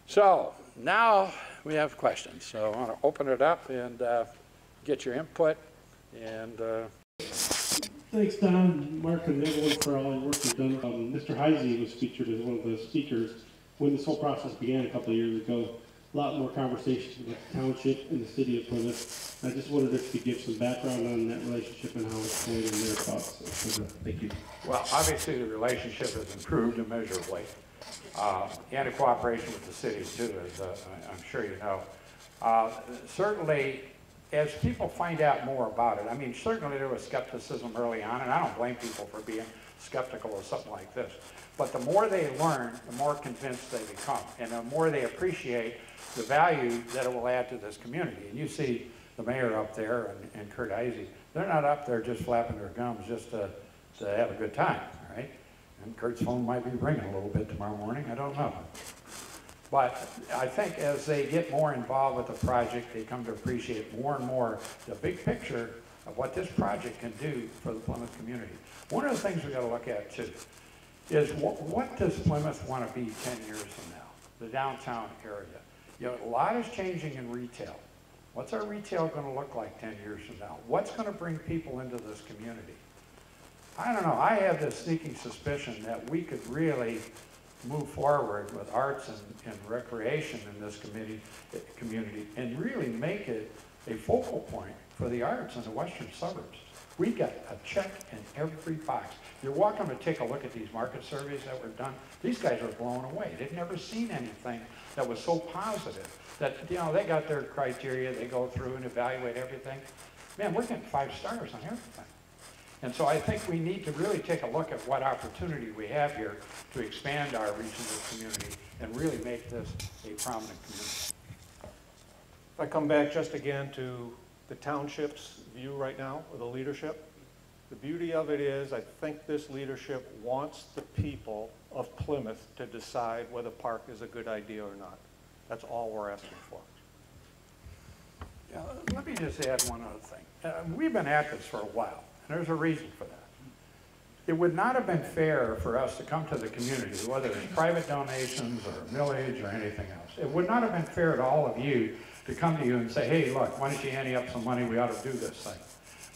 So now we have questions. So I want to open it up and get your input. And thanks, Don, Mark, and everyone for all your work you've done. Mr. Heisey was featured as one of the speakers when this whole process began a couple of years ago. A lot more conversations with the township and the city of Plymouth. I just wondered if you could give some background on that relationship and how it's going and their thoughts. Thank you. well, obviously the relationship has improved immeasurably. And the cooperation with the city too, as I'm sure you know. Certainly, as people find out more about it, I mean, certainly there was skepticism early on, and I don't blame people for being skeptical of something like this. But the more they learn, the more convinced they become, and the more they appreciate the value that it will add to this community. And you see the mayor up there and Kurt Heisey, they're not up there just flapping their gums just to have a good time, right? And Kurt's phone might be ringing a little bit tomorrow morning, I don't know. But I think as they get more involved with the project, they come to appreciate more and more the big picture of what this project can do for the Plymouth community. One of the things we've got to look at too is what does Plymouth want to be 10 years from now, the downtown area? You know, a lot is changing in retail. What's our retail going to look like 10 years from now? What's going to bring people into this community? I don't know. I have this sneaking suspicion that we could really move forward with arts and recreation in this community and really make it a focal point for the arts in the western suburbs. We got a check in every box. You're welcome to take a look at these market surveys that were done. These guys are blown away. They've never seen anything that was so positive that, you know, they got their criteria, they go through and evaluate everything. Man, we're getting 5 stars on everything. And so I think we need to really take a look at what opportunity we have here to expand our reach in this community and really make this a prominent community. If I come back just again to the township's view right now, or the leadership, the beauty of it is I think this leadership wants the people of Plymouth to decide whether PARC is a good idea or not. That's all we're asking for. Yeah, let me just add one other thing. We've been at this for a while, and there's a reason for that. It would not have been fair for us to come to the community, whether it's private donations or millage or anything else. It would not have been fair to all of you to come to you and say, hey, look, why don't you ante up some money, we ought to do this thing.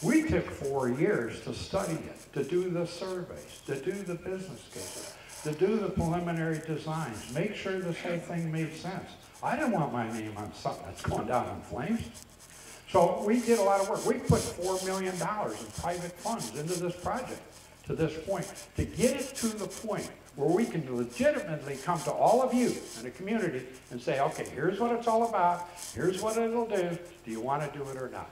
We took 4 years to study it, to do the surveys, to do the business cases, to do the preliminary designs, make sure this whole thing made sense. I didn't want my name on something that's going down in flames. So we did a lot of work. We put $4 million in private funds into this project to this point, to get it to the point where we can legitimately come to all of you in the community and say, okay, here's what it's all about, here's what it'll do you want to do it or not?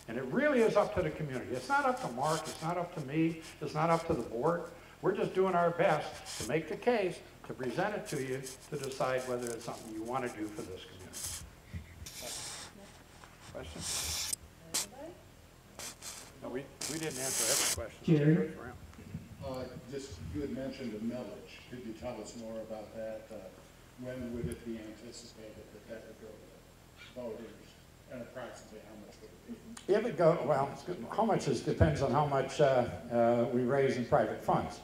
And it really is up to the community. It's not up to Mark, it's not up to me, it's not up to the board. We're just doing our best to make the case, to present it to you, to decide whether it's something you want to do for this community. Questions? No, we didn't answer every question. Jerry? Just, you had mentioned the millage. Could you tell us more about that? When would it be anticipated that would go to voters, and approximately how much would it be? If it go, well, how much depends on how much we raise in private funds.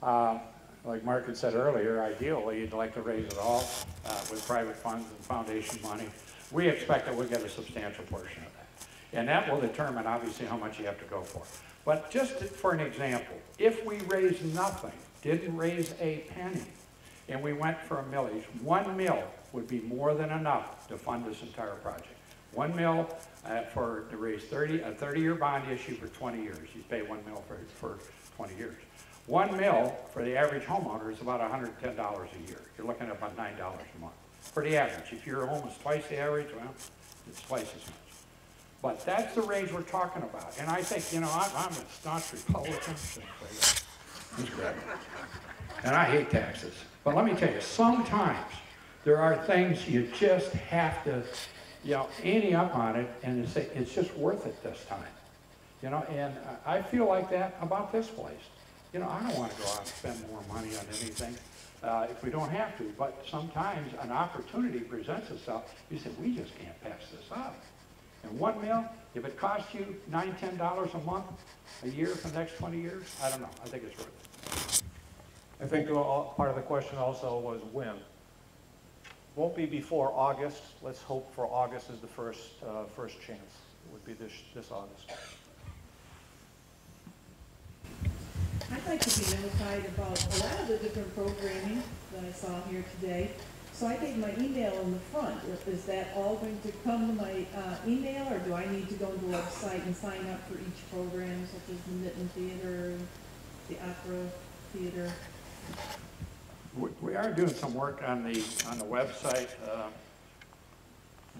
Like Mark had said earlier, ideally you'd like to raise it all with private funds and foundation money. We expect that we'll get a substantial portion of that. And that will determine obviously how much you have to go for. But just for an example, if we raised nothing, didn't raise a penny, and we went for a millage, 1 mil would be more than enough to fund this entire project. 1 mil to raise a 30-year bond issue for 20 years. You pay 1 mil for 20 years. 1 mil for the average homeowner is about $110 a year. You're looking at about $9 a month for the average. If your home is twice the average, well, it's twice as much. But that's the range we're talking about. And I think, you know, I'm a staunch Republican. And I hate taxes. But let me tell you, sometimes there are things you just have to, you know, ante up on it and say, it's just worth it this time. You know, and I feel like that about this place. You know, I don't want to go out and spend more money on anything if we don't have to. But sometimes an opportunity presents itself. You say, we just can't pass this up. And 1 mil, if it costs you $9, $10 a month, a year for the next 20 years, I don't know. I think it's worth it. I think part of the question also was when. Won't be before August. Let's hope for August is the first chance. It would be this August. I'd like to be notified about a lot of the different programming that I saw here today. So I gave my email in the front. Is that all going to come to my email, or do I need to go to the website and sign up for each program, such as the Mitten Theater, the Opera Theater? We are doing some work on the website.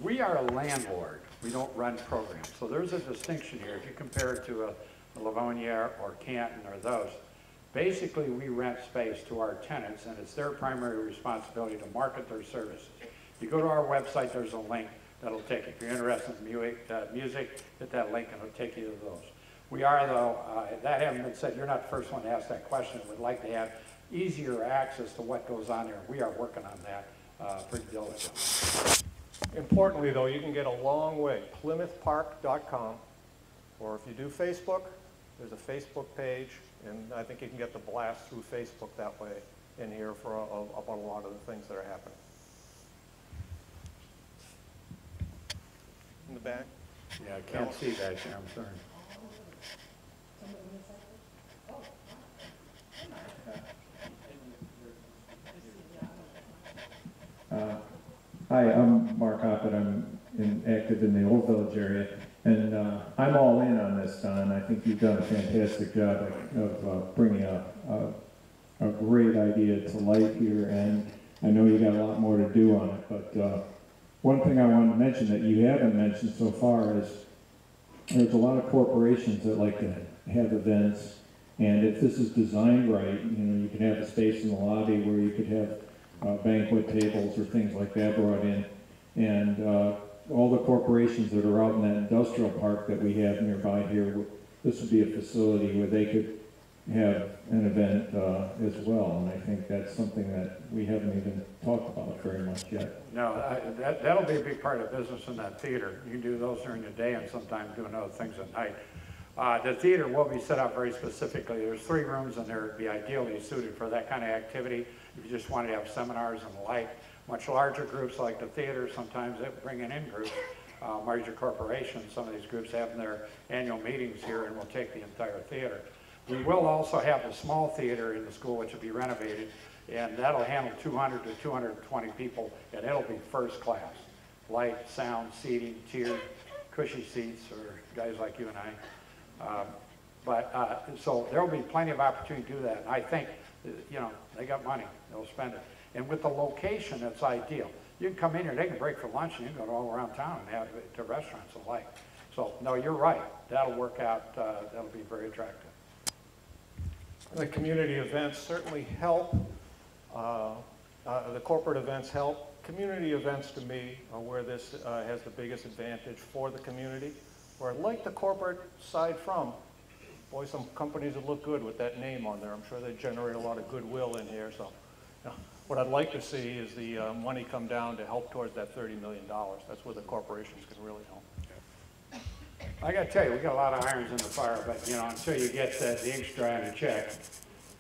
We are a landlord. We don't run programs. So there's a distinction here. If you compare it to a Livonia or Canton or those, basically we rent space to our tenants, and it's their primary responsibility to market their services. You go to our website, there's a link that'll take you. If you're interested in music, hit that link and it'll take you to those. We are, though, that having been said, you're not the first one to ask that question. We'd like to have easier access to what goes on there. We are working on that pretty diligently. Importantly, though, you can get a long way. PlymouthPark.com, or if you do Facebook, there's a Facebook page, and I think you can get the blast through Facebook that way in here for about a lot of the things that are happening. In the back? Yeah, I can't see that, I'm sorry. Hi, I'm Mark Hoppett. I'm active in the Old Village area, and I'm all in on this, Don. I think you've done a fantastic job of bringing a great idea to light here, and I know you got a lot more to do on it, but one thing I wanted to mention that you haven't mentioned so far is there's a lot of corporations that like to have events, and if this is designed right, you know, you could have a space in the lobby where you could have banquet tables or things like that brought in, and all the corporations that are out in that industrial park that we have nearby here, this would be a facility where they could have an event as well, and I think that's something that we haven't even talked about very much yet. No, that'll be a big part of business in that theater. You can do those during the day and sometimes doing other things at night. The theater will be set up very specifically. There's 3 rooms in there that'd be ideally suited for that kind of activity. If you just wanted to have seminars and the like. Much larger groups like the theater, sometimes they bring in groups. Major corporations, some of these groups have their annual meetings here and will take the entire theater. We will also have a small theater in the school which will be renovated, and that'll handle 200 to 220 people, and it'll be first class. Light, sound, seating, tiered, cushy seats for guys like you and I. So there'll be plenty of opportunity to do that. And I think, you know, they got money, they'll spend it. And with the location, it's ideal. You can come in here, they can break for lunch, and you can go all around town and have it to restaurants and the like. So, no, you're right. That'll work out, that'll be very attractive. The community events certainly help. The corporate events help. Community events, to me, are where this has the biggest advantage for the community. Where, like the corporate side from, boy, some companies would look good with that name on there. I'm sure they generate a lot of goodwill in here. So, you know, what I'd like to see is the money come down to help towards that $30 million. That's where the corporations can really help. I got to tell you, we got a lot of irons in the fire, but you know, until you get the ink dry on the check,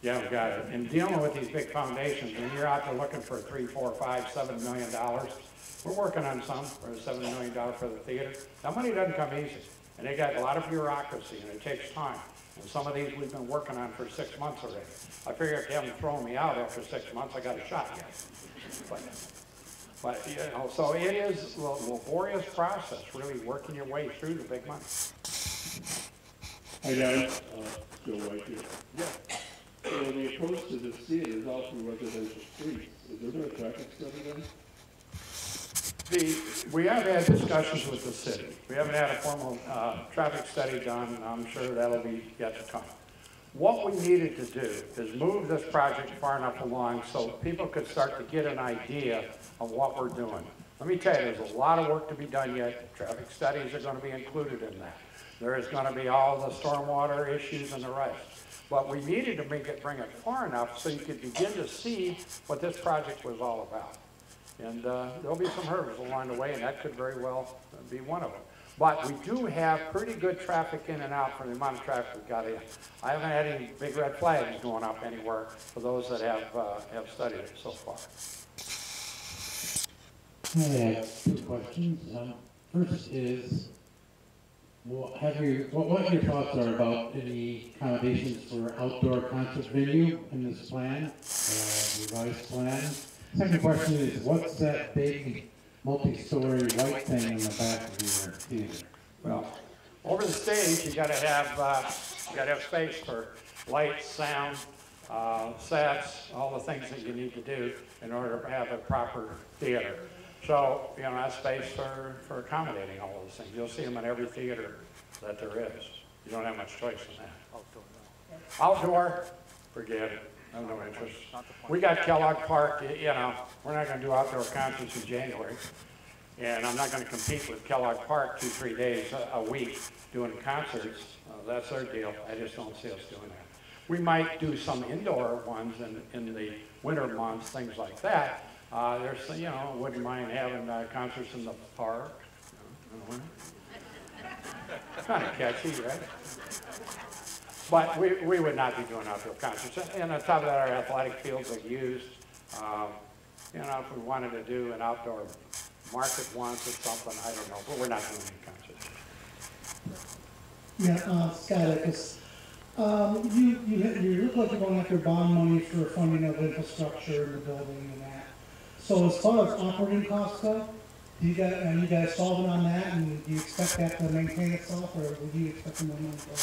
you haven't got it. And dealing with these big foundations, when you're out there looking for $3, $4, $5, $7 million, we're working on some for $7 million for the theater. That money doesn't come easy, and they got a lot of bureaucracy, and it takes time. And some of these we've been working on for 6 months already. I figure if you haven't thrown me out after 6 months, I got a shot yet. But you know, so it is a laborious process, really working your way through the big money. Hi guys, Bill White here. Yeah. So the approach to this theater is all through residential streets. Is there a traffic study done? We have had discussions with the city. We haven't had a formal traffic study done. I'm sure that'll be yet to come. What we needed to do is move this project far enough along so people could start to get an idea of what we're doing. Let me tell you, there's a lot of work to be done yet. Traffic studies are going to be included in that. There is going to be all the stormwater issues and the rest. But we needed to bring it far enough so you could begin to see what this project was all about. And there'll be some hurdles along the way, and that could very well be one of them. But we do have pretty good traffic in and out for the amount of traffic we've got in. I haven't had any big red flags going up anywhere for those that have studied it so far. I have two questions. First is, what your thoughts are about any accommodations for outdoor concert venue in this plan, revised plan? Second question is, what's that big multi-story white thing in the back of your theater? Well, over the stage, you gotta have space for lights, sound, sets, all the things that you need to do in order to have a proper theater. So, you know, that's space for accommodating all those things. You'll see them in every theater that there is. You don't have much choice in that. Outdoor, forget it. I have no interest. We got Kellogg Park, you know, we're not gonna do outdoor concerts in January. And I'm not gonna compete with Kellogg Park 2-3 days a week doing concerts. That's their deal. I just don't see us doing that. We might do some indoor ones in the winter months, things like that. There's, you know, wouldn't mind having concerts in the park. You know, in the winter. Kind of catchy, right? But we would not be doing outdoor concerts. And on top of that, our athletic fields are used. You know, if we wanted to do an outdoor market once or something, I don't know, but we're not doing any concerts. Yeah, Scott, because you look like you're going after bond money for funding of infrastructure in the building and that. So as far as operating costs go, are you guys solving on that, and do you expect that to maintain itself, or would you expect more money for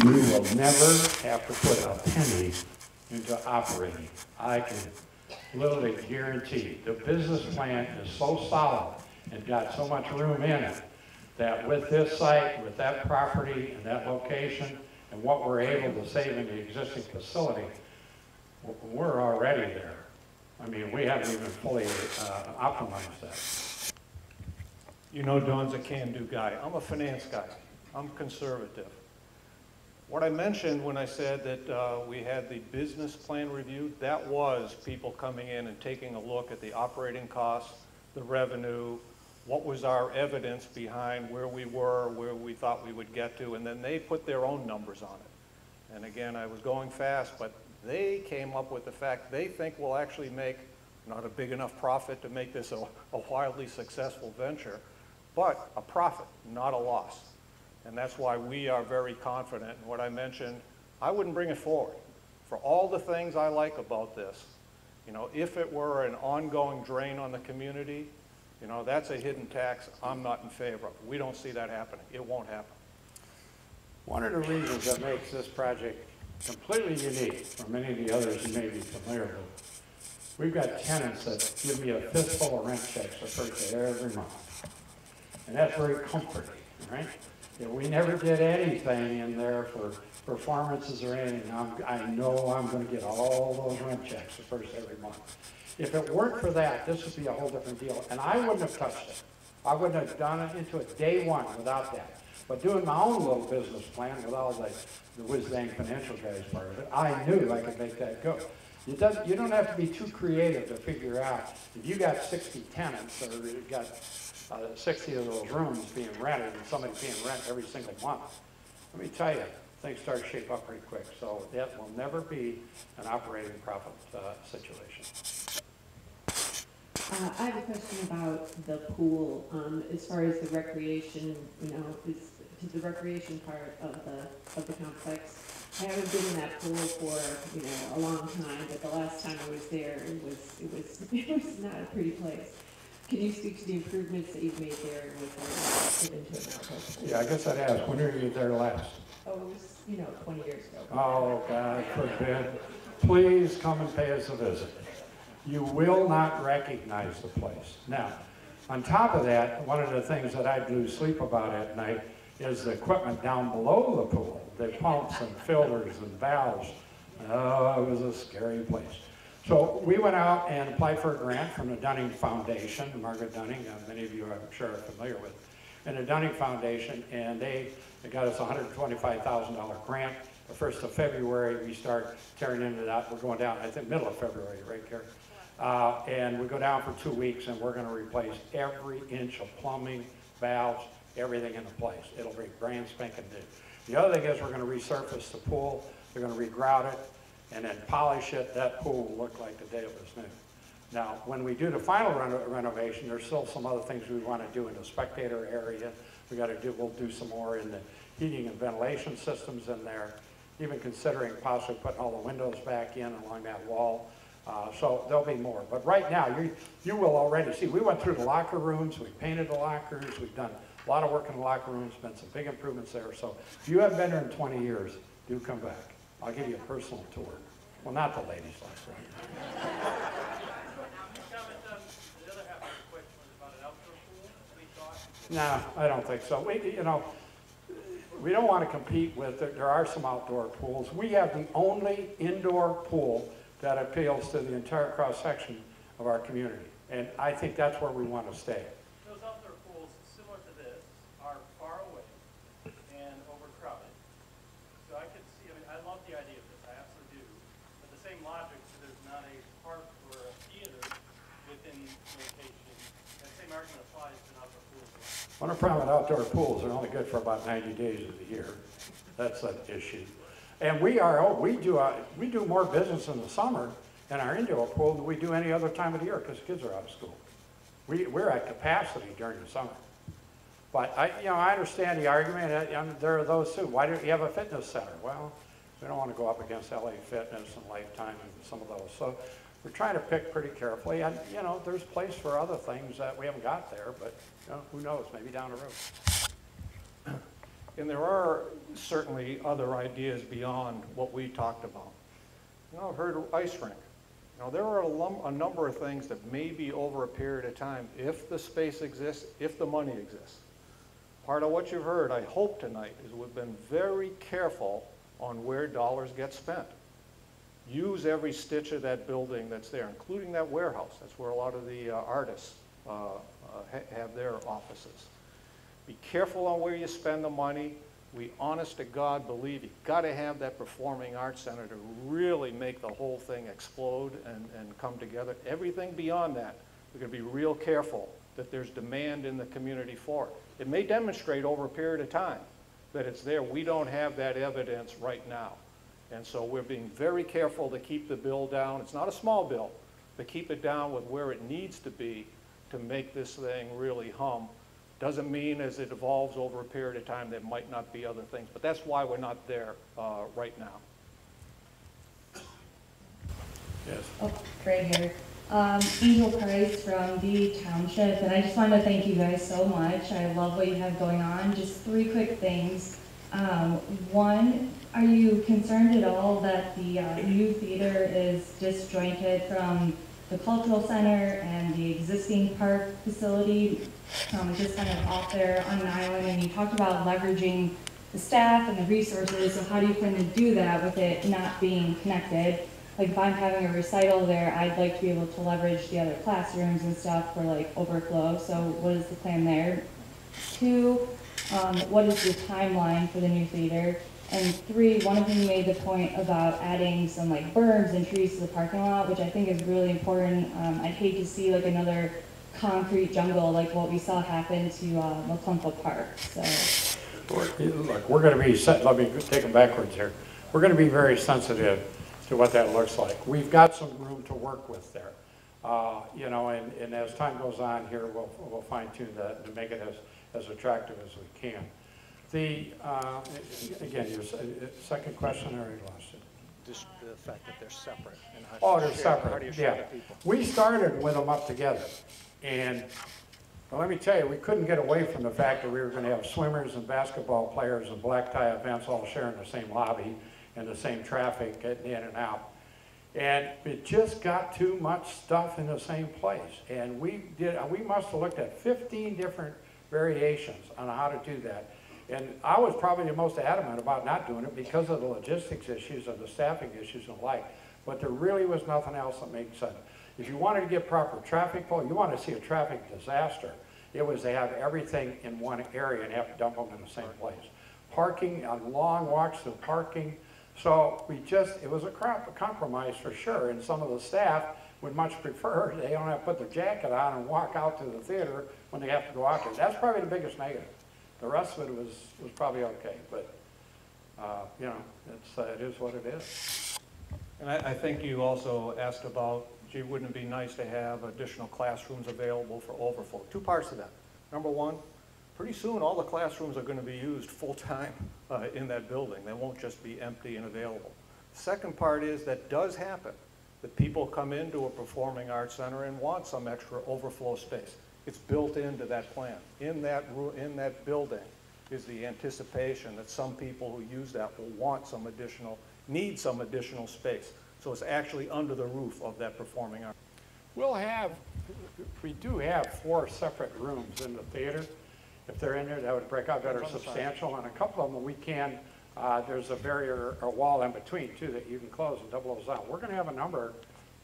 We will never have to put a penny into operating. I can literally guarantee. The business plan is so solid and got so much room in it that with this site, with that property and that location, and what we're able to save in the existing facility, we're already there. I mean, we haven't even fully optimized that. You know, Don's a can-do guy. I'm a finance guy. I'm conservative. What I mentioned when I said that we had the business plan review, that was people coming in and taking a look at the operating costs, the revenue, what was our evidence behind where we were, where we thought we would get to, and then they put their own numbers on it. And again, I was going fast, but they came up with the fact they think we'll actually make not a big enough profit to make this a wildly successful venture, but a profit, not a loss. And that's why we are very confident in what I mentioned. I wouldn't bring it forward. For all the things I like about this, you know, if it were an ongoing drain on the community, you know, that's a hidden tax I'm not in favor of. We don't see that happening. It won't happen. One of the reasons that makes this project completely unique from many of the others you may be familiar with, we've got tenants that give me a fistful of rent checks the first day every month. And that's very comforting, right? You know, we never did anything in there for performances or anything. I know I'm going to get all those rent checks the first every month. If it weren't for that, this would be a whole different deal. And I wouldn't have touched it. I wouldn't have done it into it day one without that. But doing my own little business plan with all the whiz-bang financial guys part of it, I knew I could make that go. You don't have to be too creative to figure out, if you got 60 tenants or you've got 60 of those rooms being rented and somebody paying rent every single month, let me tell you, things start to shape up pretty quick. So that will never be an operating profit situation. I have a question about the pool. As far as the recreation, you know, to the recreation part of the complex. I haven't been in that pool for, you know, a long time, but the last time I was there, it was not a pretty place. Can you speak to the improvements that you've made there with into Yeah, I guess I'd ask, when were you there last? Oh, it was, you know, 20 years ago. Oh, God forbid. Please come and pay us a visit. You will not recognize the place. Now, on top of that, one of the things that I lose sleep about at night is the equipment down below the pool. The pumps and filters and valves. Oh, it was a scary place. So we went out and applied for a grant from the Dunning Foundation, Margaret Dunning, many of you I'm sure are familiar with, and the Dunning Foundation, and they got us a $125,000 grant. The 1st of February, we start tearing into that. We're going down, I think, middle of February, right, Carrie? And we go down for 2 weeks, and we're going to replace every inch of plumbing, valves, everything in the place. It'll be brand spanking new. The other thing is we're going to resurface the pool. They're going to regrout it and then polish it. That pool will look like the day it was new. Now, when we do the final renovation, there's still some other things we want to do in the spectator area. We'll do some more in the heating and ventilation systems in there, even considering possibly putting all the windows back in along that wall. So there'll be more. But right now, you will already see, we went through the locker rooms, we painted the lockers, we've done a lot of work in the locker rooms, been some big improvements there. So if you haven't been there in 20 years, do come back. I'll give you a personal tour. Well, not the ladies, that's right. No, I don't think so. We don't want to compete with, there are some outdoor pools. We have the only indoor pool that appeals to the entire cross-section of our community. And I think that's where we want to stay. Those outdoor pools, similar to this, are far away and overcrowded. So I could see, I love the idea of this, I absolutely do. But the same logic, so there's not a park or a theater within location, that same argument applies to an outdoor pool. One of the problem with outdoor pools, they're only good for about 90 days of the year. That's an issue. And we do more business in the summer in our indoor pool than we do any other time of the year because kids are out of school. We're at capacity during the summer. But I understand the argument. There are those too. Why don't you have a fitness center? Well, we don't want to go up against LA Fitness and Lifetime and some of those. So we're trying to pick pretty carefully. And there's place for other things that we haven't got there, but who knows? Maybe down the road. And there are certainly other ideas beyond what we talked about. I've heard ice rink. There are a number of things that may be over a period of time, if the space exists, if the money exists. Part of what you've heard, I hope tonight, is we've been very careful on where dollars get spent. Use every stitch of that building that's there, including that warehouse. That's where a lot of the artists have their offices. Be careful on where you spend the money. We, honest to God, believe you've got to have that performing arts center to really make the whole thing explode and come together. Everything beyond that, we're going to be real careful that there's demand in the community for it. It may demonstrate over a period of time that it's there. We don't have that evidence right now. And so we're being very careful to keep the bill down. It's not a small bill, but keep it down with where it needs to be to make this thing really hum. Doesn't mean as it evolves over a period of time there might not be other things, but that's why we're not there right now. Yes. Oh, Greg here. Angel Price from the township, and I just wanted to thank you guys so much. I love what you have going on. Just 3 quick things. One, are you concerned at all that the new theater is disjointed from the cultural center and the existing park facility? Just kind of off there on an island, and you talked about leveraging the staff and the resources, so how do you plan to do that with it not being connected? Like if I'm having a recital there, I'd like to be able to leverage the other classrooms and stuff for like overflow, so what is the plan there? 2, what is the timeline for the new theater? And 3, one of you made the point about adding some like berms and trees to the parking lot, which I think is really important. I'd hate to see like another concrete jungle like what we saw happen to McClunkel Park. So, look, we're going to be, let me take them backwards here. We're going to be very sensitive to what that looks like. We've got some room to work with there. And as time goes on here, we'll fine tune that to make it as attractive as we can. Again, your second question, I already lost it. Just the fact that they're separate. And They're separate. How do you share the people? We started with them up together. And well, let me tell you, we couldn't get away from the fact that we were going to have swimmers and basketball players and black tie events all sharing the same lobby and the same traffic getting in and out. And it just got too much stuff in the same place. And we must have looked at 15 different variations on how to do that. And I was probably the most adamant about not doing it because of the logistics issues and the staffing issues and the like. But there really was nothing else that made sense. If you wanted to get proper traffic flow, you want to see a traffic disaster, it was to have everything in one area and have to dump them in the same place. Parking, on long walks through parking. So it was a compromise for sure. And some of the staff would much prefer they don't have to put their jacket on and walk out to the theater when they have to go out there. That's probably the biggest negative. The rest of it was probably okay, but it is what it is. And I think you also asked about gee, wouldn't it be nice to have additional classrooms available for overflow? Two parts to that. Number one, pretty soon all the classrooms are going to be used full-time in that building. They won't just be empty and available. Second part is that does happen, that people come into a performing arts center and want some extra overflow space. It's built into that plan. In that building is the anticipation that some people who use that will want some additional, need some additional space. So it's actually under the roof of that performing arts. We do have 4 separate rooms in the theater. If they're in there, that would break out that are substantial, and a couple of them we can, there's a barrier, a wall in between too that you can close and double those out. We're gonna have a number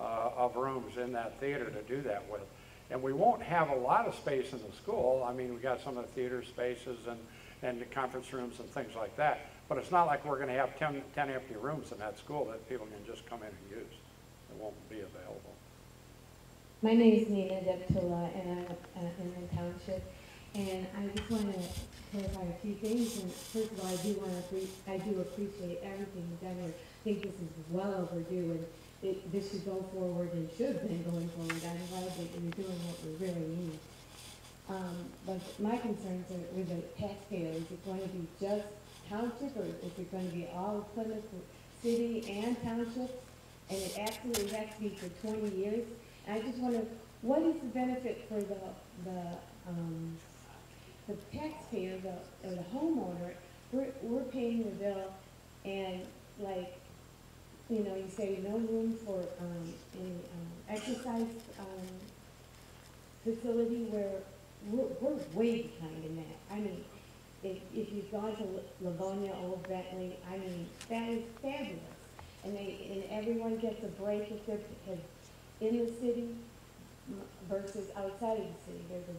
of rooms in that theater to do that with. And we won't have a lot of space in the school. I mean, we got some of the theater spaces and the conference rooms and things like that. But it's not like we're gonna have 10 empty rooms in that school that people can just come in and use. It won't be available. My name is Nina Deptula, and I'm in the township. And I just want to clarify a few things. And first of all, I do appreciate everything you've done here. I think this is well overdue, and this should go forward and should have been going forward. I'm glad that you're doing what we really need. But my concerns are with the taxpayers. Is it going to be just township, or is it going to be all Plymouth City and townships? And it absolutely has to be for 20 years. And I just wonder, what is the benefit for the taxpayer, or the homeowner? We're paying the bill, and like, you know, you say no room for any exercise facility, where we're way behind in that. I mean, if you've gone to Livonia, Old Bentley, I mean, that is fabulous. And everyone gets a break if they're in the city versus outside of the city. There's a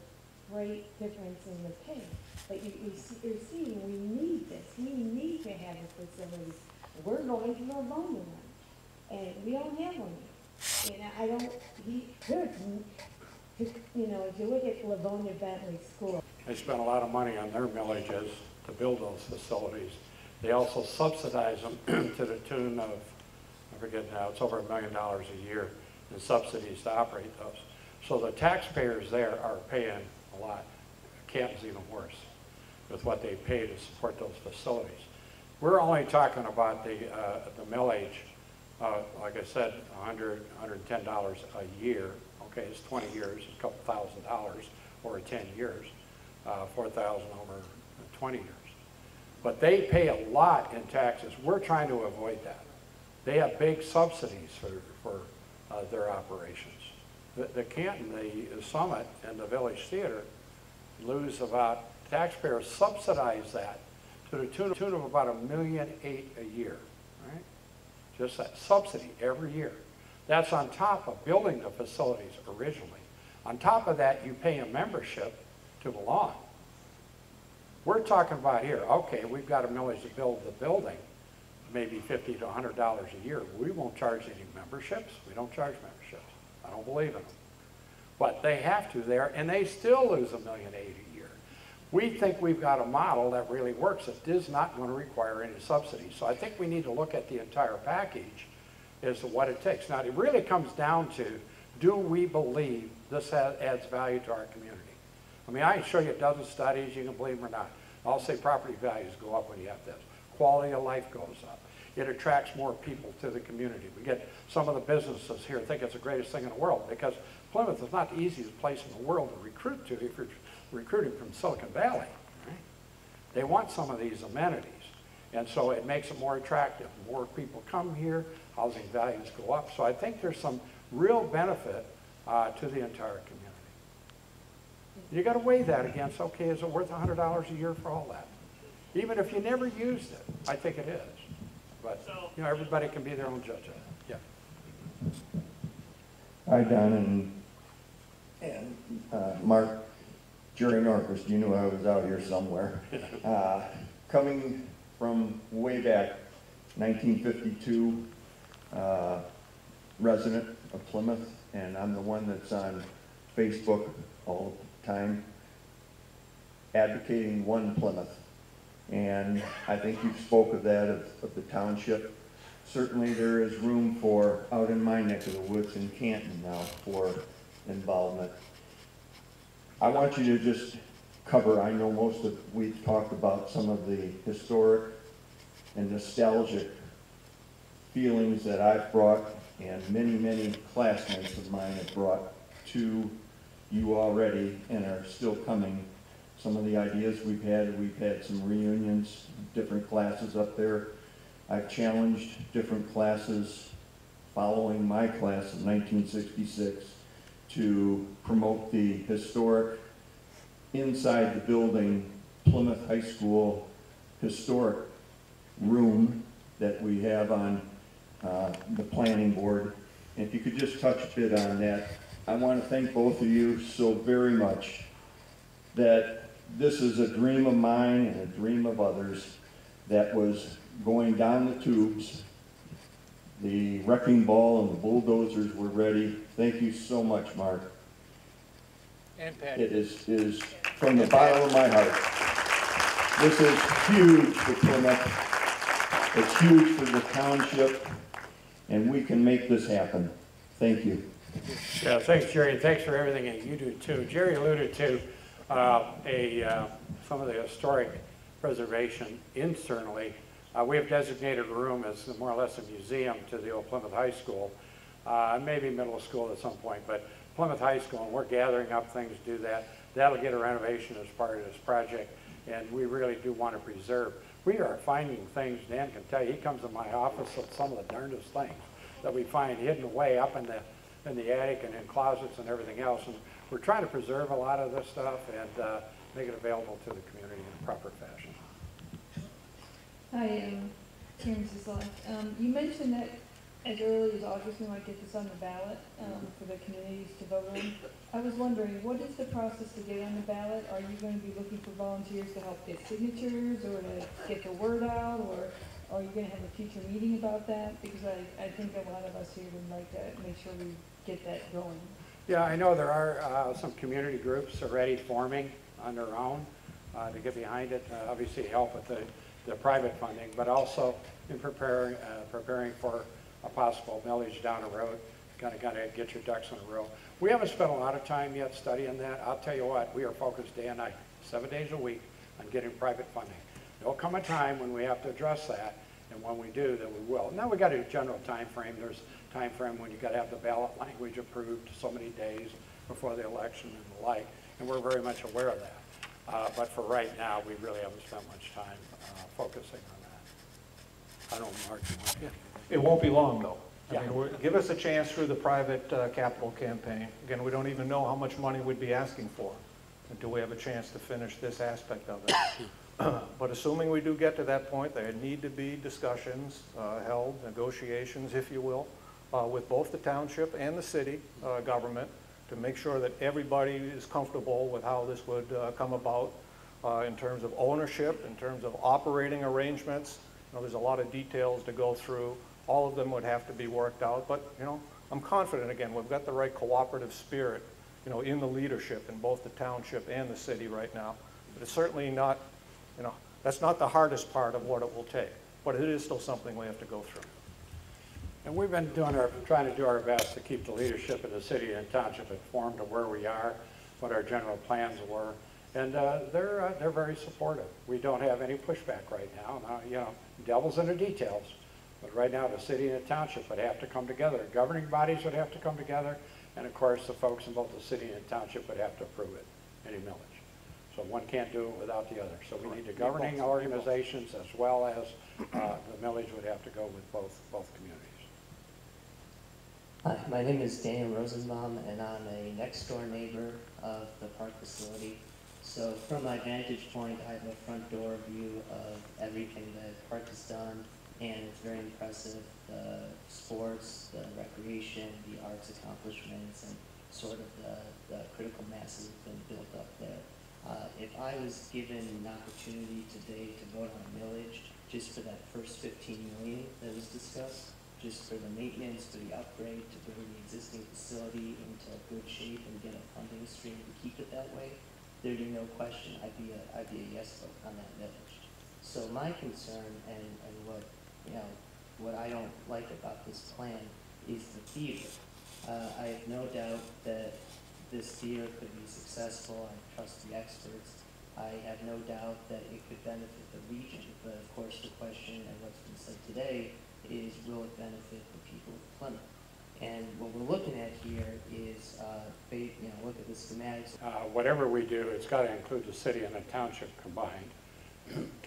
great difference in the pay. But you're seeing we need this. We need to have a facility. We're going to Livonia one, and we don't have one yet. And I don't, you know, if you look at Livonia Bentley School. They spent a lot of money on their millages to build those facilities. They also subsidize them to the tune of, I forget now, it's over $1 million a year in subsidies to operate those. So the taxpayers there are paying a lot. Canton's even worse with what they pay to support those facilities. We're only talking about the millage, like I said, $110 a year. Okay, it's 20 years, a couple $1,000 over 10 years, 4,000 over 20 years. But they pay a lot in taxes. We're trying to avoid that. They have big subsidies for their operations. The Canton, the Summit, and the Village Theater lose about, taxpayers subsidize that to the tune of about $1.8 million a year, right? Just that subsidy every year. That's on top of building the facilities originally. On top of that, you pay a membership to belong. We're talking about here, okay, we've got a millage to build the building, maybe $50 to $100 a year. We won't charge any memberships. We don't charge memberships. I don't believe in them. But they have to there, and they still lose $1.8 million a year. We think we've got a model that really works. It is not going to require any subsidies. So I think we need to look at the entire package as to what it takes. Now, it really comes down to, do we believe this adds value to our community? I mean, I can show you a dozen studies, you can believe them or not. I'll say property values go up when you have this. Quality of life goes up. It attracts more people to the community. We get some of the businesses here think it's the greatest thing in the world, because Plymouth is not the easiest place in the world to recruit to if you're recruiting from Silicon Valley. Right? They want some of these amenities, and so it makes it more attractive. More people come here, housing values go up. So I think there's some real benefit to the entire community. You got to weigh that against, okay, is it worth $100 a year for all that? Even if you never used it, I think it is. But, you know, everybody can be their own judge of it. Yeah. Hi, Don and Mark. During Orchestra, you knew I was out here somewhere. Coming from way back, 1952, resident of Plymouth, and I'm the one that's on Facebook all the time, advocating one Plymouth. And I think you spoke of that, of the township. certainly there is room for, out in my neck of the woods in Canton now, for involvement. I want you to just cover, I know we've talked about some of the historic and nostalgic feelings that I've brought and many, many classmates of mine have brought to you already and are still coming. Some of the ideas we've had some reunions, different classes up there. I've challenged different classes following my class of 1966 to promote the historic inside the building Plymouth High School historic room that we have on the planning board. And if you could just touch a bit on that. I want to thank both of you so very much that this is a dream of mine and a dream of others that was going down the tubes. The wrecking ball and the bulldozers were ready. Thank you so much, Mark. And Pat. It is from the bottom of my heart. This is huge for Plymouth. It's huge for the township, and we can make this happen. Thank you. Yeah, thanks, Jerry, and thanks for everything that you do too. Jerry alluded to some of the historic preservation internally. We have designated a room as more or less a museum to the old Plymouth High School, maybe middle school at some point, but Plymouth High School, and we're gathering up things to do that. That'll get a renovation as part of this project, and we really do want to preserve. We are finding things, Dan can tell you, he comes to my office with some of the darndest things that we find hidden away up in the attic and in closets and everything else. And we're trying to preserve a lot of this stuff and make it available to the community in a proper fashion. Hi, Karen Cicely. You mentioned that as early as August we might get this on the ballot for the communities to vote on. I was wondering, what is the process to get on the ballot? Are you going to be looking for volunteers to help get signatures or to get the word out, or are you going to have a future meeting about that? Because I think a lot of us here would like to make sure we get that going. Yeah, I know there are some community groups already forming on their own to get behind it, obviously help with the private funding, but also in preparing for a possible millage down the road. Gotta get your ducks in a row. We haven't spent a lot of time yet studying that. I'll tell you what, we are focused day and night, 7 days a week on getting private funding. There'll come a time when we have to address that, and when we do, then we will. Now we got a general time frame. There's a time frame when you got to have the ballot language approved so many days before the election and the like, and we're very much aware of that. But for right now, we really haven't spent much time focusing on that. I don't know, Mark, you want to? It won't be long, though. Yeah. I mean, give us a chance through the private capital campaign. Again, we don't even know how much money we'd be asking for until we have a chance to finish this aspect of it. But assuming we do get to that point, there need to be discussions held, negotiations, if you will, with both the township and the city government to make sure that everybody is comfortable with how this would come about in terms of ownership, in terms of operating arrangements. You know, there's a lot of details to go through. All of them would have to be worked out, but you know, I'm confident, again, we've got the right cooperative spirit, you know, in the leadership in both the township and the city right now. But it's certainly not, you know, that's not the hardest part of what it will take, but it is still something we have to go through. And we've been trying to do our best to keep the leadership of the city and township informed of where we are, what our general plans were, and they're very supportive. We don't have any pushback right now. Now, you know, devil's in the details, but right now the city and the township would have to come together. Governing bodies would have to come together, and of course the folks in both the city and the township would have to approve it, any millage. So one can't do it without the other. So we need the governing organizations as well as the millage would have to go with both communities. Hi, my name is Daniel Rosenbaum, and I'm a next-door neighbor of the park facility. So from my vantage point, I have a front door view of everything that the park has done, and it's very impressive. The sports, the recreation, the arts accomplishments, and sort of the critical mass has been built up there. If I was given an opportunity today to vote on a millage just for that first $15 million that was discussed, just for the maintenance, for the upgrade, to bring the existing facility into good shape and get a funding stream to keep it that way, there'd be no question I'd be a yes vote on that millage. So my concern and what, you know, what I don't like about this plan is the theater. I have no doubt that this theater could be successful. I trust the experts. I have no doubt that it could benefit the region. But of course, the question and what's been said today is, will it benefit the people of Plymouth? And what we're looking at here is, look at the schematics. Whatever we do, it's got to include the city and the township combined.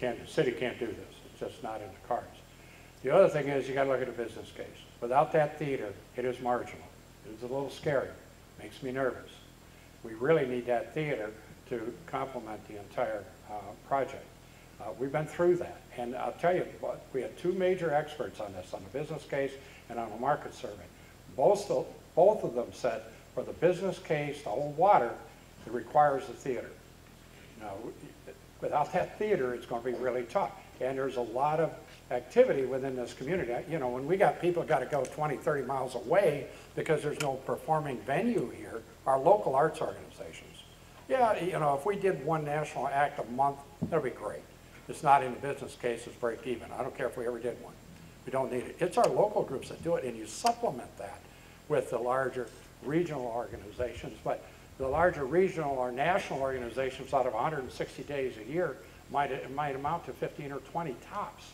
The city can't do this. It's just not in the cards. The other thing is you got to look at a business case. Without that theater, it is marginal. It's a little scary. Makes me nervous. We really need that theater to complement the entire project. We've been through that. And I'll tell you, we had two major experts on this, on the business case and on the market survey. Both of them said for the business case to hold water, it requires a theater. Now, without that theater, it's going to be really tough. And there's a lot of activity within this community. You know, when we got people got to go 20, 30 miles away because there's no performing venue here, our local arts organizations. Yeah, you know, if we did one national act a month, that'd be great. It's not in the business case, it's break even. I don't care if we ever did one. We don't need it. It's our local groups that do it, and you supplement that with the larger regional organizations. But the larger regional or national organizations out of 160 days a year might amount to 15 or 20 tops.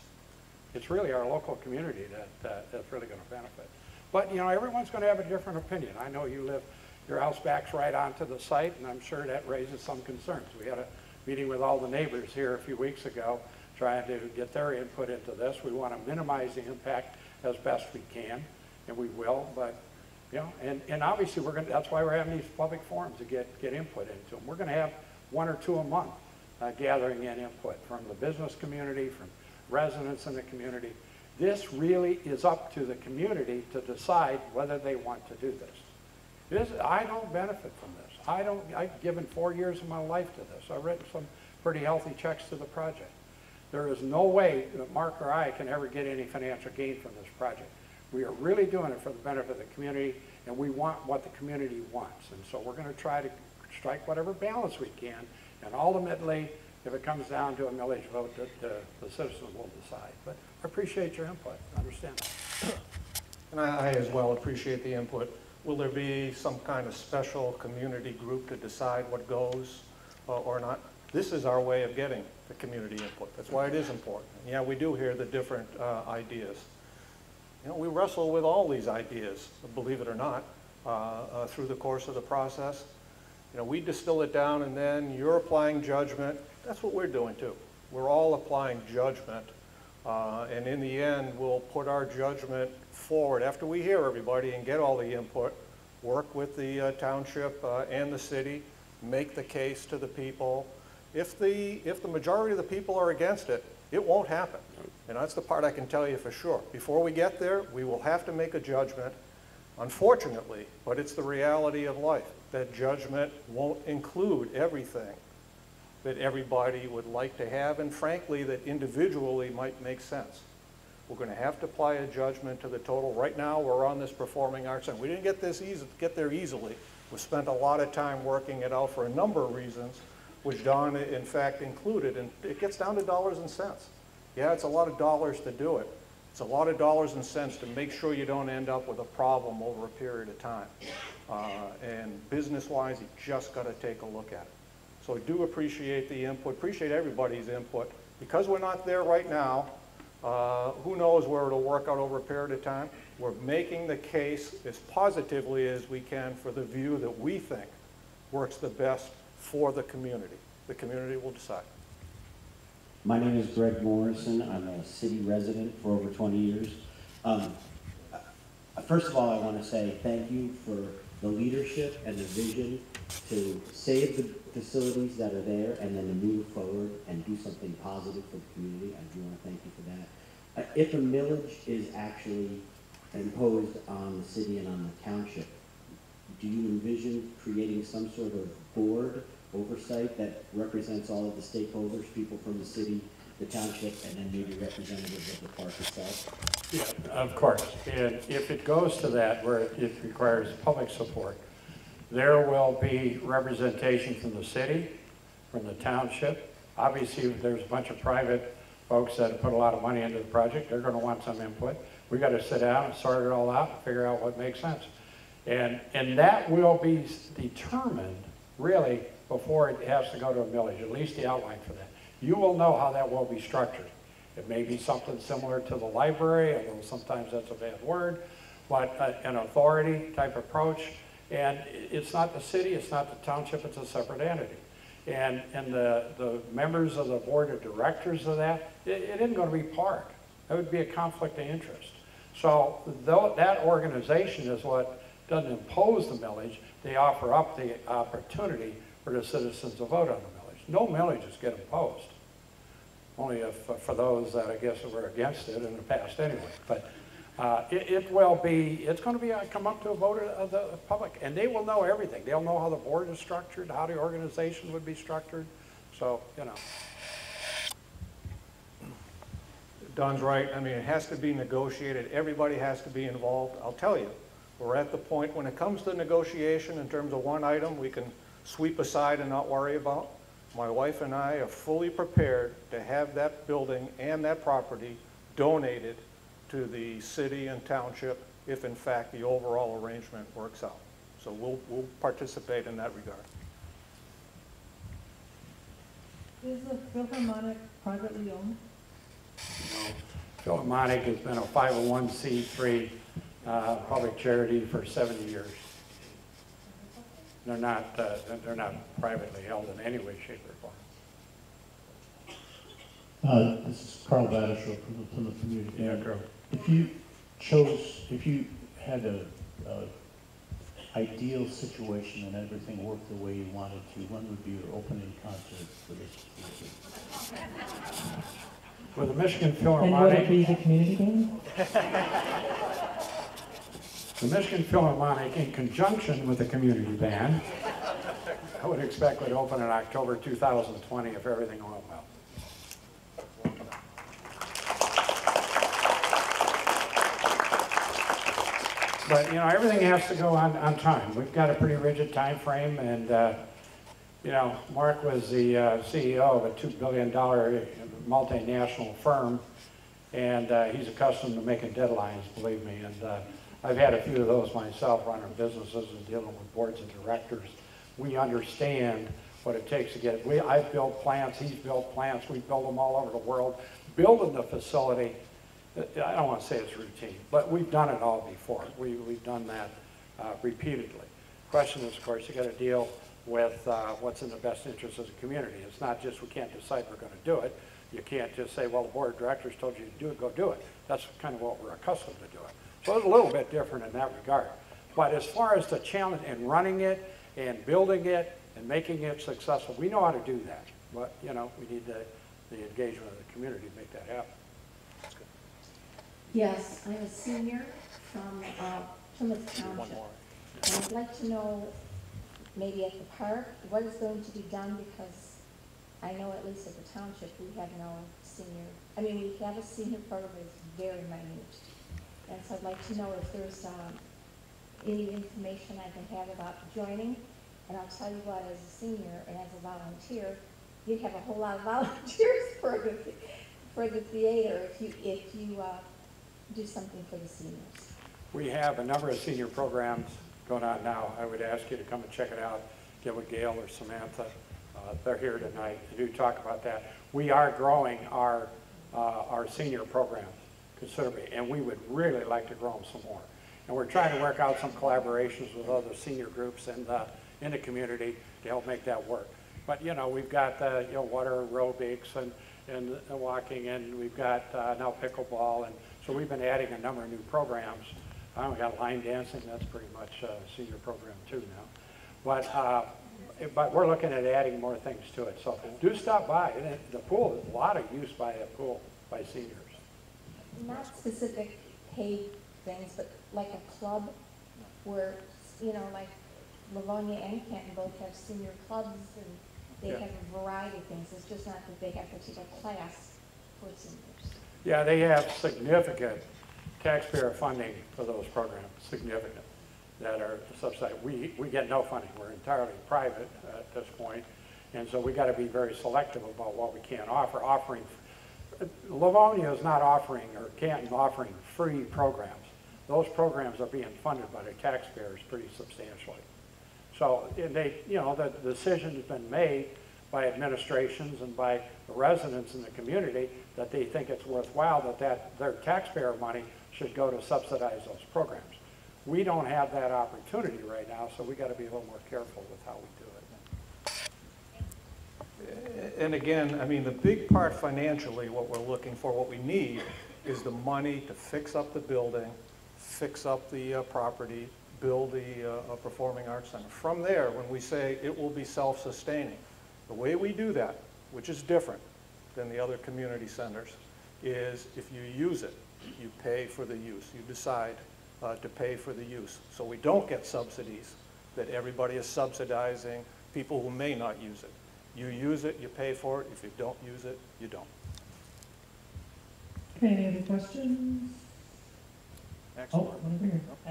It's really our local community that's really going to benefit. But, you know, everyone's going to have a different opinion. I know you live, your house backs right onto the site, and I'm sure that raises some concerns. We had a meeting with all the neighbors here a few weeks ago trying to get their input into this. We want to minimize the impact as best we can, and we will. But, you know, and obviously that's why we're having these public forums to get input into them. We're going to have 1 or 2 a month gathering in input from the business community, from residents in the community. This really is up to the community to decide whether they want to do this. I don't benefit from this. I've given 4 years of my life to this. I've written some pretty healthy checks to the project. There is no way that Mark or I can ever get any financial gain from this project. We are really doing it for the benefit of the community, and we want what the community wants. And so we're going to try to strike whatever balance we can, and ultimately, if it comes down to a millage vote, the citizens will decide. But I appreciate your input. I understand that. And I as well appreciate the input. Will there be some kind of special community group to decide what goes or not? This is our way of getting the community input. That's why it is important. And yeah, we do hear the different ideas. You know, we wrestle with all these ideas, believe it or not, through the course of the process. You know, we distill it down, and then you're applying judgment. That's what we're doing too. We're all applying judgment, and in the end, we'll put our judgment forward after we hear everybody and get all the input, work with the township and the city, make the case to the people. If the majority of the people are against it, it won't happen. And that's the part I can tell you for sure. Before we get there, we will have to make a judgment, unfortunately, but it's the reality of life. That judgment won't include everything that everybody would like to have, and frankly, that individually might make sense. We're going to have to apply a judgment to the total. Right now, we're on this performing arts center. We didn't get there easily. We spent a lot of time working it out for a number of reasons, which Don, in fact, included, and it gets down to dollars and cents. Yeah, it's a lot of dollars to do it. It's a lot of dollars and cents to make sure you don't end up with a problem over a period of time. And business-wise, you just got to take a look at it. So I do appreciate the input, appreciate everybody's input. Because we're not there right now, who knows where it'll work out over a period of time. We're making the case as positively as we can for the view that we think works the best for the community. The community will decide. My name is Greg Morrison. I'm a city resident for over 20 years. First of all, I want to say thank you for the leadership and the vision to save the facilities that are there and then to move forward and do something positive for the community. I do want to thank you for that. If a millage is actually imposed on the city and on the township, do you envision creating some sort of board oversight that represents all of the stakeholders, people from the city, the township, and then maybe representatives of the park itself? Yeah, of course. And if it goes to that where it requires public support, there will be representation from the city, from the township. Obviously, there's a bunch of private folks that have put a lot of money into the project, they're gonna want some input. We gotta sit down and sort it all out and figure out what makes sense. And that will be determined, really, before it has to go to a millage, at least the outline for that. You will know how that will be structured. It may be something similar to the library, although sometimes that's a bad word, but an authority type approach. And it's not the city, it's not the township, it's a separate entity. And the members of the board of directors of that, it isn't going to be PARC. That would be a conflict of interest. So that organization is what doesn't impose the millage. They offer up the opportunity for the citizens to vote on the millage. No millages get imposed. Only if, for those that I guess were against it in the past anyway. But it's going to be come up to a vote of the public, and they will know everything. They'll know how the board is structured, how the organization would be structured. So, you know. Don's right. I mean, it has to be negotiated. Everybody has to be involved. I'll tell you, we're at the point when it comes to negotiation in terms of one item we can sweep aside and not worry about. My wife and I are fully prepared to have that building and that property donated to the city and township if in fact the overall arrangement works out. So we'll participate in that regard. Is the Philharmonic privately owned? No. Philharmonic has been a 501c3 public charity for 70 years. They're not privately held in any way, shape, or form. This is Carl Badisher from the Plymouth Community. Yeah, Carl. If you had a ideal situation and everything worked the way you wanted to, when would be your opening concert for this facility? With the Michigan Philharmonic. And would it be the community band? The Michigan Philharmonic, in conjunction with the community band, I would expect would open in October 2020 if everything went well. But, you know, everything has to go on time. We've got a pretty rigid time frame, and, you know, Mark was the CEO of a $2 billion multinational firm, and he's accustomed to making deadlines, believe me. And I've had a few of those myself, running businesses and dealing with boards of directors. We understand what it takes to get it. I've built plants, he's built plants, we build them all over the world. Building the facility, I don't want to say it's routine, but we've done it all before. We've done that repeatedly. Question is, of course, you got to deal with what's in the best interest of the community. It's not just we can't decide we're going to do it. You can't just say, well, the board of directors told you to do it, go do it. That's kind of what we're accustomed to doing. So it's a little bit different in that regard. But as far as the challenge in running it and building it and making it successful, we know how to do that. But, you know, we need the engagement of the community to make that happen. Yes, I'm a senior from Plymouth Township. And I'd like to know, maybe at the park, what is going to be done, because I know at least at the township we have no senior, I mean, we have a senior program that's very minute. And so I'd like to know if there's any information I can have about joining. And I'll tell you what, as a senior and as a volunteer, you'd have a whole lot of volunteers for the theater if you do something for the seniors. We have a number of senior programs going on now. I would ask you to come and check it out. Get with Gail or Samantha. They're here tonight to do talk about that. We are growing our senior programs considerably, and we would really like to grow them some more. And we're trying to work out some collaborations with other senior groups in the community to help make that work. But, you know, we've got, you know, water aerobics and walking, and we've got now pickleball, and so we've been adding a number of new programs. We've got line dancing, that's pretty much a senior program too now. But we're looking at adding more things to it. So do stop by. And the pool, there's a lot of use by a pool by seniors. Not specific paid things, but like a club where, you know, like Livonia and Canton both have senior clubs, and they have a variety of things. It's just not that they have to take a class for seniors. Yeah, they have significant taxpayer funding for those programs, significant, that are subsidized. We get no funding. We're entirely private at this point, and so we got to be very selective about what we can offer. Offering Livonia is not offering, or Canton offering free programs. Those programs are being funded by the taxpayers pretty substantially. So and they, you know, the decision has been made by administrations and by the residents in the community that they think it's worthwhile that their taxpayer money should go to subsidize those programs. We don't have that opportunity right now, so we got to be a little more careful with how we do it. And again, I mean, the big part financially, what we're looking for, what we need is the money to fix up the building, fix up the property, build the Performing Arts Center. From there, when we say it will be self-sustaining, the way we do that, which is different than the other community centers, is if you use it, you pay for the use. You decide to pay for the use. So we don't get subsidies that everybody is subsidizing people who may not use it. You use it, you pay for it. If you don't use it, you don't. Any other questions? Excellent. Oh, one over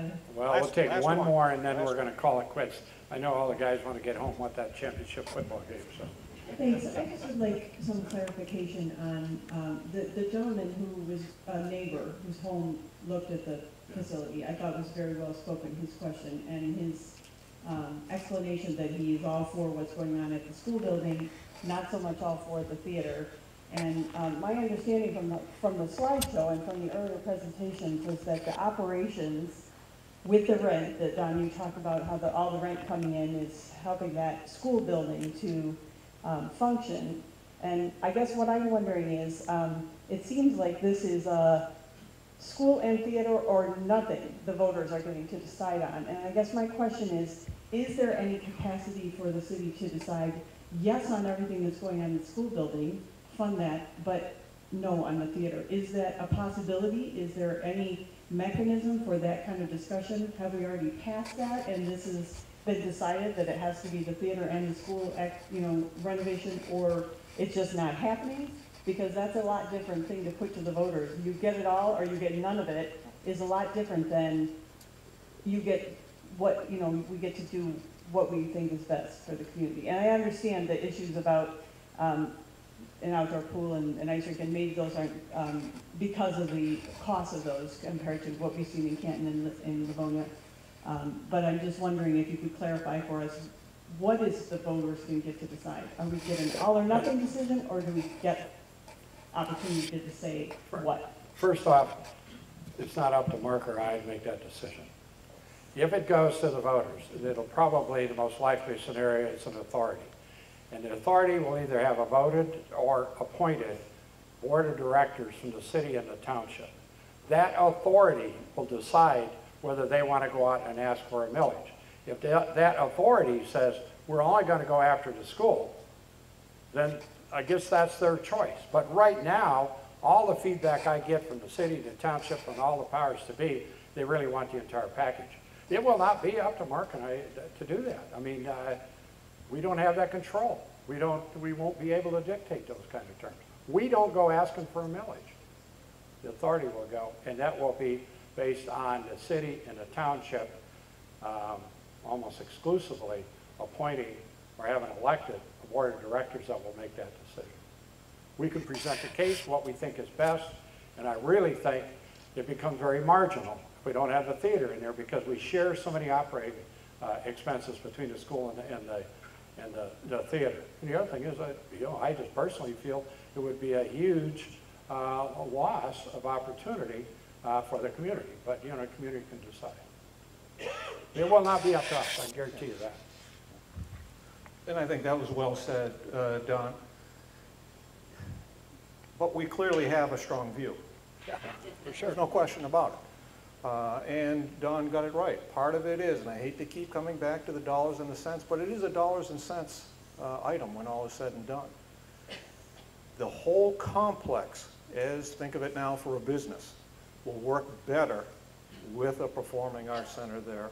here. Well, we'll take one more and then we're going to call it quits. I know all the guys want to get home with that championship football game, so. Thanks. I just would like some clarification on the gentleman who was a neighbor whose home looked at the facility. I thought was very well spoken, his question, and his explanation that he is all for what's going on at the school building, not so much all for the theater. And my understanding from the slideshow and from the earlier presentations was that the operations with the rent that Don, you talked about how all the rent coming in is helping that school building to function. And I guess what I'm wondering is, it seems like this is a school and theater or nothing the voters are getting to decide on. And I guess my question is there any capacity for the city to decide yes on everything that's going on in the school building, fund that, but no on the theater? Is that a possibility? Is there any mechanism for that kind of discussion? Have we already passed that and this has been decided that it has to be the theater and the school, you know, renovation, or it's just not happening? Because that's a lot different thing to put to the voters. You get it all or you get none of it is a lot different than you get what, you know, we get to do what we think is best for the community. And I understand the issues about an outdoor pool and ice rink, and maybe those aren't because of the cost of those compared to what we've seen in Canton and Livonia. But I'm just wondering if you could clarify for us, what is the voters going to get to decide? Are we getting an all or nothing decision, or do we get opportunity to say what? First off, it's not up to Mark or I to make that decision. If it goes to the voters, it'll probably, the most likely scenario, it's an authority. And the authority will either have a voted or appointed board of directors from the city and the township. That authority will decide whether they want to go out and ask for a millage. If that authority says, we're only going to go after the school, then I guess that's their choice. But right now, all the feedback I get from the city, the township, and all the powers to be, they really want the entire package. It will not be up to Mark and I to do that. I mean, we don't have that control. We won't be able to dictate those kind of terms. We don't go asking for a millage. The authority will go, and that will be based on the city and the township almost exclusively appointing or having elected a board of directors that will make that decision. We can present the case, what we think is best, and I really think it becomes very marginal if we don't have the theater in there, because we share so many operating expenses between the school and the theater. And the other thing is, you know, I just personally feel it would be a huge loss of opportunity for the community. But, you know, the community can decide. It will not be up to us, I guarantee you that. And I think that was well said, Don. But we clearly have a strong view. Yeah, for sure. There's no question about it. And Don got it right. Part of it is, and I hate to keep coming back to the dollars and the cents, but it is a dollars and cents item when all is said and done. The whole complex, as think of it now for a business, will work better with a performing arts center there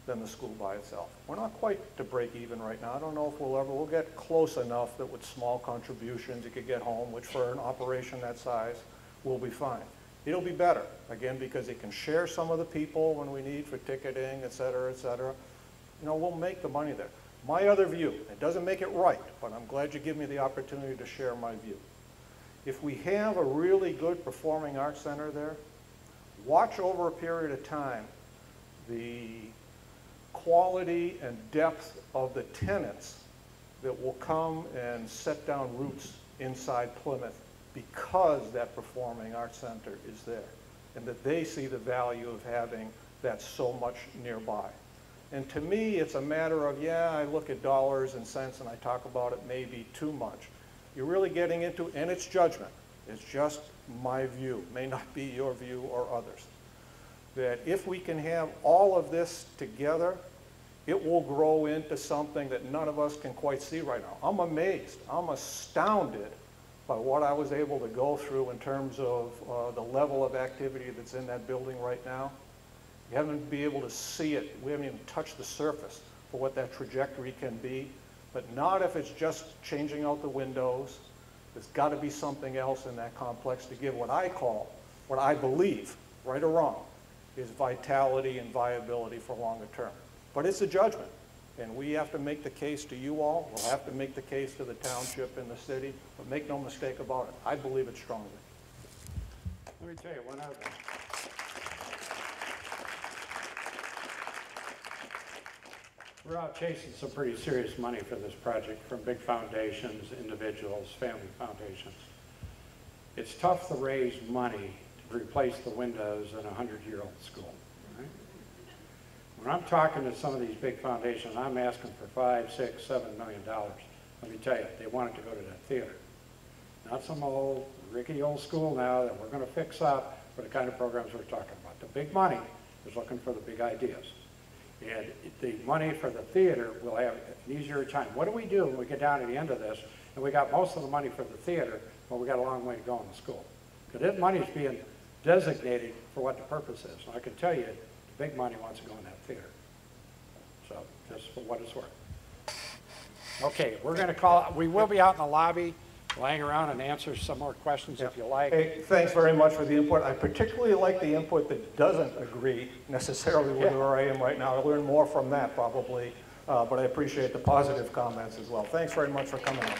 than the school by itself. We're not quite to break even right now. I don't know if we'll get close enough that with small contributions you could get home, which for an operation that size will be fine. It'll be better, again, because it can share some of the people when we need for ticketing, et cetera, et cetera. You know, we'll make the money there. My other view, it doesn't make it right, but I'm glad you give me the opportunity to share my view, If we have a really good performing arts center there, watch over a period of time the quality and depth of the tenants that will come and set down roots inside Plymouth because that performing arts center is there, and that they see the value of having that so much nearby. And to me, it's a matter of, yeah, I look at dollars and cents and I talk about it maybe too much. You're really getting into, and it's judgment. It's just my view, may not be your view or others. That if we can have all of this together, it will grow into something that none of us can quite see right now. I'm amazed, I'm astounded by what I was able to go through in terms of the level of activity that's in that building right now. You haven't been able to see it. We haven't even touched the surface for what that trajectory can be, but not if it's just changing out the windows. There's got to be something else in that complex to give what I call, what I believe, right or wrong, is vitality and viability for longer term. But it's a judgment, and we have to make the case to you all. We'll have to make the case to the township and the city, but make no mistake about it. I believe it strongly. Let me tell you one other thing. We're out chasing some pretty serious money for this project from big foundations, individuals, family foundations. It's tough to raise money to replace the windows in a 100-year-old school. Right? When I'm talking to some of these big foundations, I'm asking for $5, $6, $7 million. Let me tell you, they want it to go to that theater. Not some old, rickety old school now that we're going to fix up for the kind of programs we're talking about. The big money is looking for the big ideas. And the money for the theater will have an easier time. What do we do when we get down to the end of this and we got most of the money for the theater, but we got a long way to go in the school? Because this money is being designated for what the purpose is. And I can tell you, the big money wants to go in that theater. So, just for what it's worth. Okay, we're going to call, we will be out in the lobby, laying around and answer some more questions if you like. Hey, thanks very much for the input. I particularly like the input that doesn't agree necessarily with where I am right now. I'll learn more from that probably, but I appreciate the positive comments as well. Thanks very much for coming out.